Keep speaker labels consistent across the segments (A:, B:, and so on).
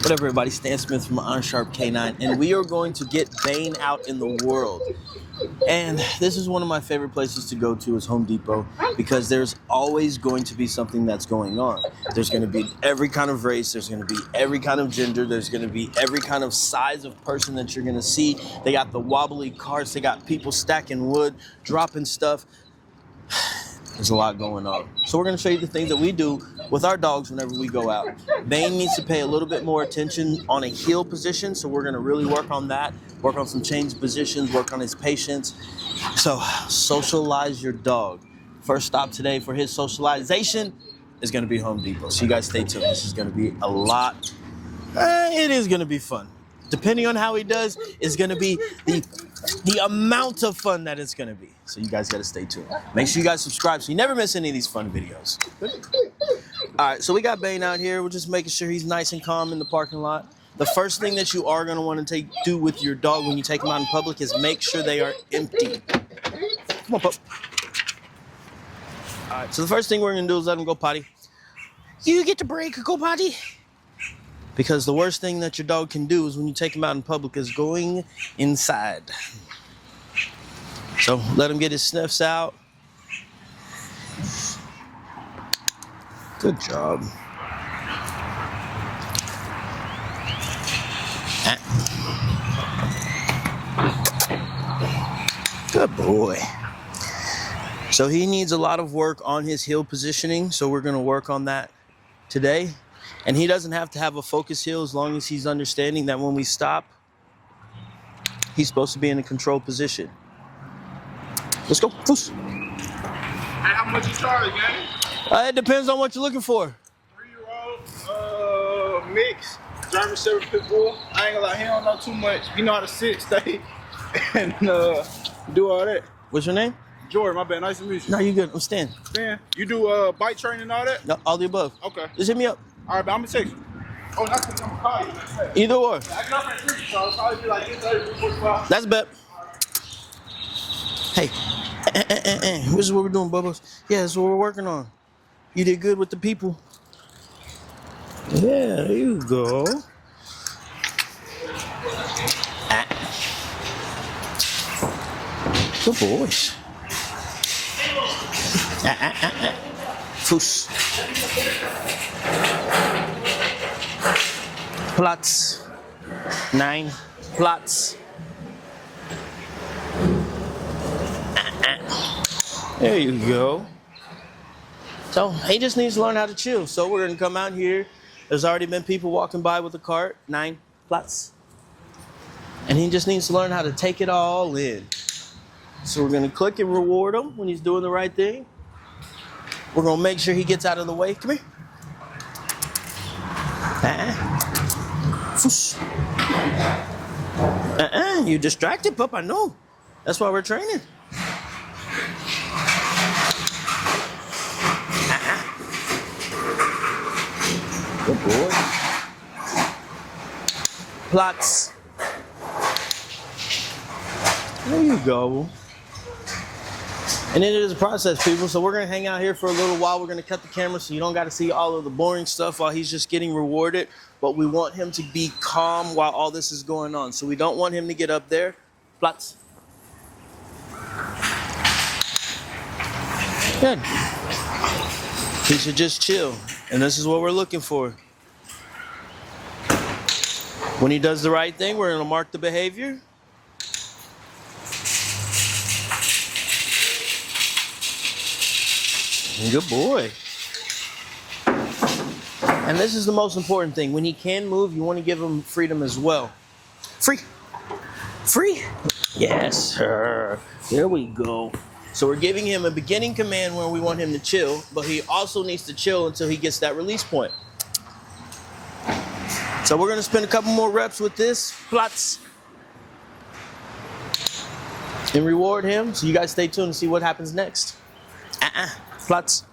A: What up, everybody? Stan Smith from Iron Sharp K9, and we are going to get Bane out in the world. And this is one of my favorite places to go to is Home Depot, because there's always going to be something that's going on. There's going to be every kind of race, there's going to be every kind of gender, there's going to be every kind of size of person that you're going to see. They got the wobbly carts, they got people stacking wood, dropping stuff. There's a lot going on. So we're going to show you the things that we do with our dogs whenever we go out. Bane needs to pay a little bit more attention on a heel position, so we're going to really work on that, work on some change positions, work on his patience. So socialize your dog. First stop today for his socialization is going to be Home Depot. So you guys stay tuned. This is going to be a lot. It is going to be fun. Depending on how he does, is going to be the amount of fun that it's going to be. So you guys got to stay tuned. Make sure you guys subscribe so you never miss any of these fun videos. All right, so we got Bane out here. We're just making sure he's nice and calm in the parking lot. The first thing that you are going to want to do with your dog when you take them out in public is make sure they are empty. Come on, pup. All right, so the first thing we're going to do is let him go potty. You get the break, go potty. Because the worst thing that your dog can do is when you take him out in public is going inside. So let him get his sniffs out. Good job. Good boy. So he needs a lot of work on his heel positioning, so we're going to work on that today. And he doesn't have to have a focus heel as long as he's understanding that when we stop, he's supposed to be in a controlled position. Let's go. Foos.
B: Hey, how much you charge, gang?
A: It depends on what you're looking for.
B: 3-year-old, mix, German Shepherd Pit Bull. I ain't gonna lie, he don't know too much. He know how to sit, stay, and do all that.
A: What's your name?
B: Jordan, my bad. Nice to meet you.
A: No, you good. I'm Stan.
B: Stan, you do bike training and all that?
A: No, all the above.
B: Okay.
A: Just hit me up.
B: All right, but I'm gonna text you. Oh, not because I'm gonna call you.
A: Either or.
B: I get up at 3, so I'll probably be like 8:30, 45.
A: That's a bet. Hey, this is what we're doing, Bubbles. Yeah, that's what we're working on. You did good with the people. Yeah, there you go. Good boys. Foos. Plots. 9 plots. There you go. So he just needs to learn how to chill. So we're gonna come out here. There's already been people walking by with a cart, 9 plots. And he just needs to learn how to take it all in. So we're gonna click and reward him when he's doing the right thing. We're gonna make sure he gets out of the way. Come here. You distracted, pup, I know. That's why we're training. Good boy. Plots. There you go. And it is a process, people. So we're going to hang out here for a little while. We're going to cut the camera so you don't got to see all of the boring stuff while he's just getting rewarded. But we want him to be calm while all this is going on. So we don't want him to get up there. Plots. Good. He should just chill. And this is what we're looking for. When he does the right thing, we're going to mark the behavior. Good boy. And this is the most important thing. When he can move, you want to give him freedom as well. Free. Free. Yes, sir. There we go. So we're giving him a beginning command where we want him to chill, but he also needs to chill until he gets that release point. So we're going to spend a couple more reps with this. Plots. And reward him. So you guys stay tuned to see what happens next. Plots.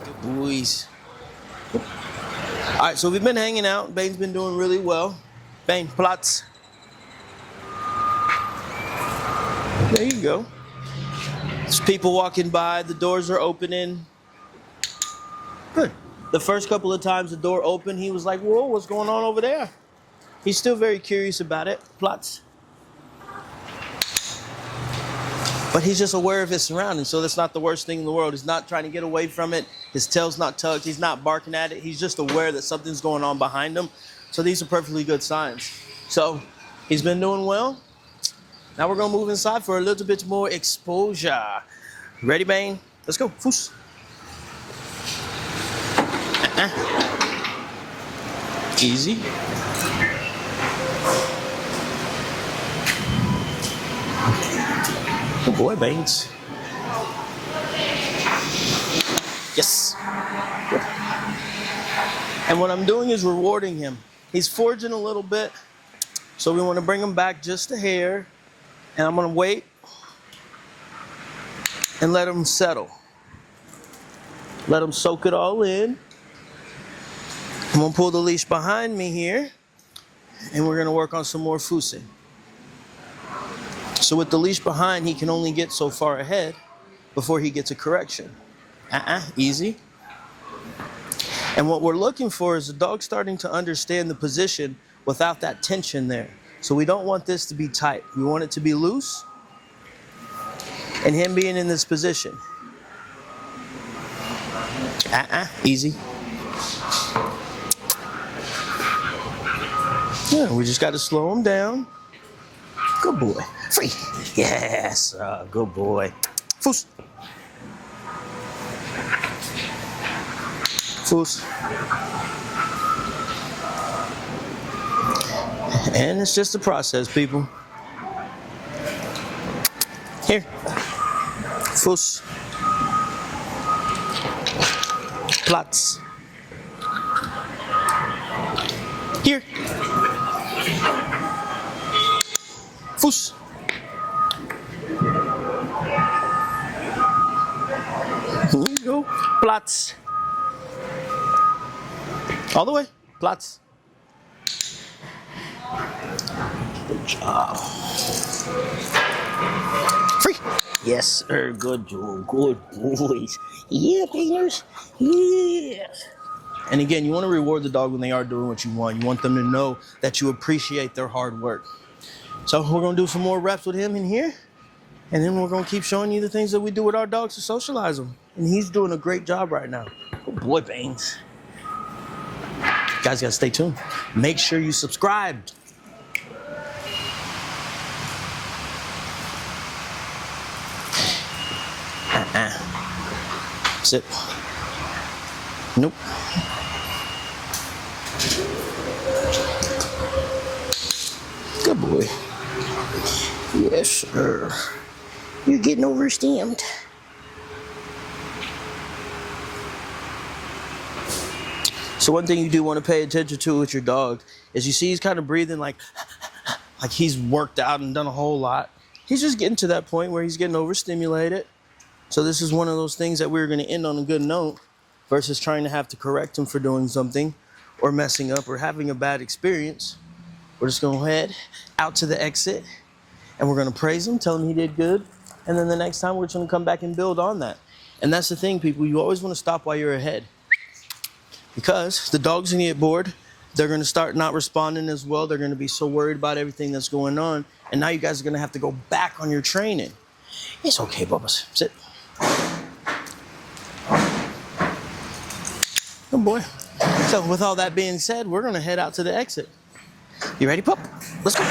A: Good boys. All right, so we've been hanging out. Bane's been doing really well. Bane, plots. There you go. There's people walking by. The doors are opening. Good. The first couple of times the door opened, he was like, whoa, what's going on over there? He's still very curious about it. Plots. But he's just aware of his surroundings, so that's not the worst thing in the world. He's not trying to get away from it. His tail's not tucked. He's not barking at it. He's just aware that something's going on behind him. So these are perfectly good signs. So he's been doing well. Now we're going to move inside for a little bit more exposure. Ready, Bane? Let's go. Foos. Easy. Good boy, Banes. Yes. Good. And what I'm doing is rewarding him. He's forging a little bit, so we want to bring him back just a hair. And I'm going to wait and let him settle. Let him soak it all in. I'm going to pull the leash behind me here, and we're going to work on some more foosing. So with the leash behind, he can only get so far ahead before he gets a correction. Easy. And what we're looking for is the dog starting to understand the position without that tension there. So we don't want this to be tight. We want it to be loose and him being in this position. Easy. Yeah, we just got to slow him down. Good boy. Free. Yes. Good boy. Foos. Foos. And it's just a process, people. Here. Foos. Plots. Here. Foos. Here you go. Plots. All the way. Plots. Good job. Free. Yes, sir. Good job. Good boys. Yeah, Baners. Yes. And again, you want to reward the dog when they are doing what you want. You want them to know that you appreciate their hard work. So we're going to do some more reps with him in here. And then we're going to keep showing you the things that we do with our dogs to socialize them. And he's doing a great job right now. Good boy, Banes. You guys got to stay tuned. Make sure you subscribe. Sit. Nope. Good boy. Yes, sir. You're getting overstamped. So one thing you do want to pay attention to with your dog is you see he's kind of breathing like he's worked out and done a whole lot. He's just getting to that point where he's getting overstimulated. So this is one of those things that we're going to end on a good note versus trying to have to correct him for doing something or messing up or having a bad experience. We're just going to head out to the exit and we're going to praise him, tell him he did good. And then the next time we're just going to come back and build on that. And that's the thing, people. You always want to stop while you're ahead. Because the dog's going to get bored. They're going to start not responding as well. They're going to be so worried about everything that's going on. And now you guys are going to have to go back on your training. It's okay, Bubba's. Sit. Good boy. So with all that being said, we're going to head out to the exit. You ready, pup? Let's go.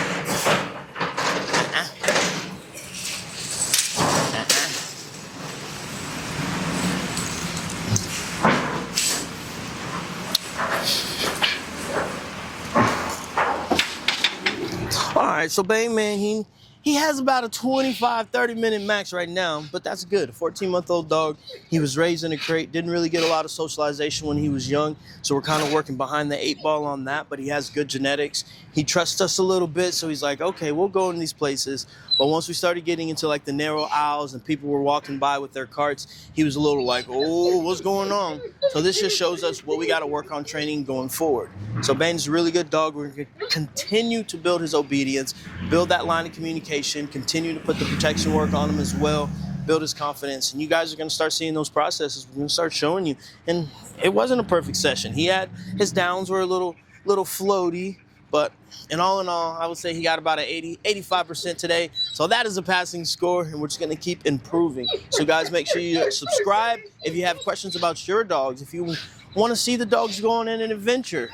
A: All right, so Bane, man, he has about a 25, 30-minute max right now, but that's good. A 14-month-old dog. He was raised in a crate, didn't really get a lot of socialization when he was young, so we're kind of working behind the 8 ball on that, but he has good genetics. He trusts us a little bit, so he's like, okay, we'll go in these places. But once we started getting into like the narrow aisles and people were walking by with their carts, he was a little like, oh, what's going on? So this just shows us what we got to work on training going forward. So Bane's a really good dog. We're going to continue to build his obedience, build that line of communication, continue to put the protection work on him as well, build his confidence. And you guys are going to start seeing those processes. We're going to start showing you. And it wasn't a perfect session. He had his downs were a little floaty, but in all, I would say he got about an 85% today. So that is a passing score, and we're just going to keep improving. So guys, make sure you subscribe. If you have questions about your dogs, if you want to see the dogs go on an adventure,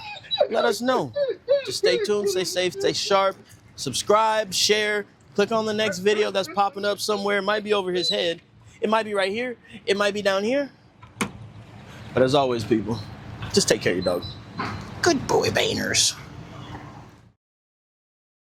A: let us know. Just stay tuned, stay safe, stay sharp. Subscribe, share, click on the next video that's popping up somewhere. It might be over his head. It might be right here. It might be down here. But as always, people, just take care of your dog. Good boy, Baners.